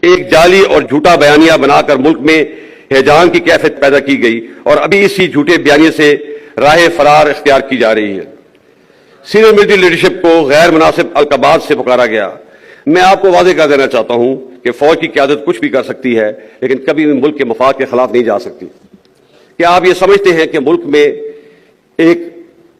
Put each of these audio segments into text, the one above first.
ایک جعلی اور جھوٹا بیانیہ بنا کر ملک میں ہیجان کی کیفیت پیدا کی گئی اور ابھی اسی جھوٹے بیانیے سے راہ فرار اختیار کی جا رہی ہے۔ سینئر ملٹری لیڈرشپ کو غیر مناسب القابات سے پکارا گیا۔ میں آپ کو واضح کر دینا چاہتا ہوں کہ فوج کی قیادت کچھ بھی کر سکتی ہے لیکن کبھی بھی ملک کے مفاد کے خلاف نہیں جا سکتی۔ کیا آپ یہ سمجھتے ہیں کہ ملک میں ایک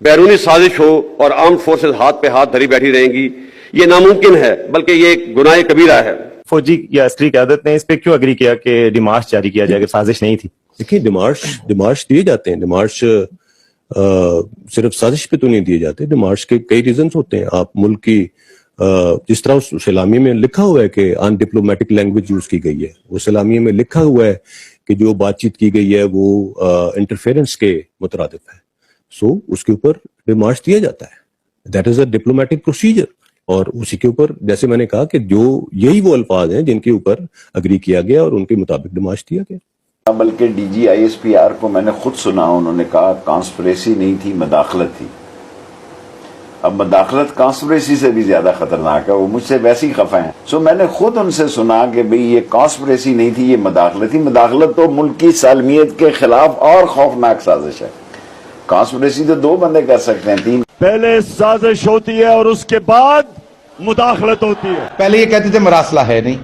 بیرونی سازش ہو اور آرمڈ فورسز ہاتھ پہ ہاتھ دھری بیٹھی رہیں گی؟ یہ ناممکن ہے، بلکہ یہ ایک گناہ کبیرہ ہے۔ فوجی یا عسکری قیادت نے اس پہ کیوں اگری کیا کہ ڈیمارش جاری کیا جائے، کہ سازش نہیں تھی؟ دیکھیے ڈیمارش دیے جاتے ہیں، ڈیمارش صرف سازش پہ تو نہیں دیے جاتے، ڈیمارش کے کئی ریزنز ہوتے ہیں۔ آپ ملک کی جس طرح اس سلامی میں لکھا ہوا ہے کہ ان ڈپلومیٹک لینگویج یوز کی گئی ہے، وہ سلامی میں لکھا ہوا ہے کہ جو بات چیت کی گئی ہے وہ انٹرفیرنس کے مترادف ہے، سو اس کے اوپر ڈیمارش دیا جاتا ہے۔ That is a diplomatic procedure, اور اسی کے اوپر جیسے میں نے کہا کہ جو یہی وہ الفاظ ہیں جن کے اوپر اگری کیا گیا اور ان کے مطابق ڈیمارش دیا گیا۔ بلکہ D G I S P R کو میں نے خود سنا، انہوں نے کہا کانسپریسی نہیں تھی، مداخلت تھی۔ اب مداخلت کانسپریسی سے بھی زیادہ خطرناک ہے، وہ مجھ سے ویسے ہی خفا ہیں۔ سو میں نے خود ان سے سنا کہ بھئی یہ کانسپریسی نہیں تھی، یہ مداخلت تھی۔ مداخلت تو ملک کی سالمیت کے خلاف اور خوفناک سازش ہے۔ کانسپریسی تو دو بندے کر سکتے ہیں، تین۔ پہلے سازش ہوتی ہے اور اس کے بعد مداخلت ہوتی ہے۔ پہلے یہ کہتے تھے مراسلہ ہے نہیں،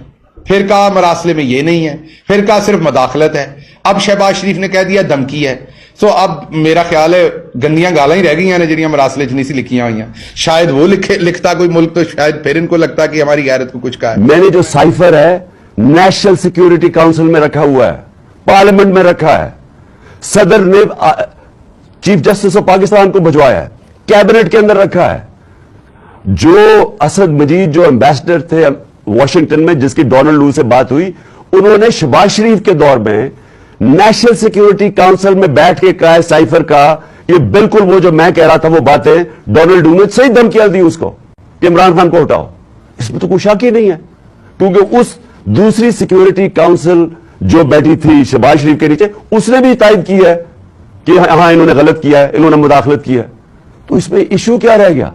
پھر کہا مراسلے میں یہ نہیں ہے، پھر کہا صرف مداخلت ہے، اب شہباز شریف نے کہہ دیا دھمکی ہے۔ سو اب میرا خیال ہے گندیاں گالاں ہی رہ گئی ہیں جڑیاں مراسلے چ نہیں سی لکھیاں ہوئی ہیں۔ شاید وہ لکھتا کوئی ملک تو شاید پھر ان کو لگتا کہ ہماری غیرت کو کچھ کہا ہے۔ میں نے جو سائفر ہے نیشنل سیکیورٹی کاؤنسل میں رکھا ہوا ہے، پارلیمنٹ میں رکھا ہے، صدر نے چیف جسٹس آف پاکستان کو بھجوایا ہے، کیبنٹ کے اندر رکھا ہے۔ جو اسد مجید جو ایمبیسڈر تھے واشنگٹن میں، جس کی ڈونلڈ لو سے بات ہوئی، انہوں نے شہباز شریف کے دور میں نیشنل سیکیورٹی کاؤنسل میں بیٹھ کے کہا ہے سائفر کا یہ بالکل وہ جو میں کہہ رہا تھا وہ باتیں ڈونلڈ لو نے صحیح دھمکیاں دی اس کو کہ عمران خان کو ہٹاؤ۔ اس میں تو کوئی شک ہی نہیں ہے، کیونکہ اس دوسری سیکیورٹی کاؤنسل جو بیٹھی تھی شہباز شریف کے نیچے، اس نے بھی تائید کی ہے کہ ہاں انہوں نے غلط کیا ہے، انہوں نے مداخلت کی ہے۔ تو اس میں ایشو کیا رہ گیا؟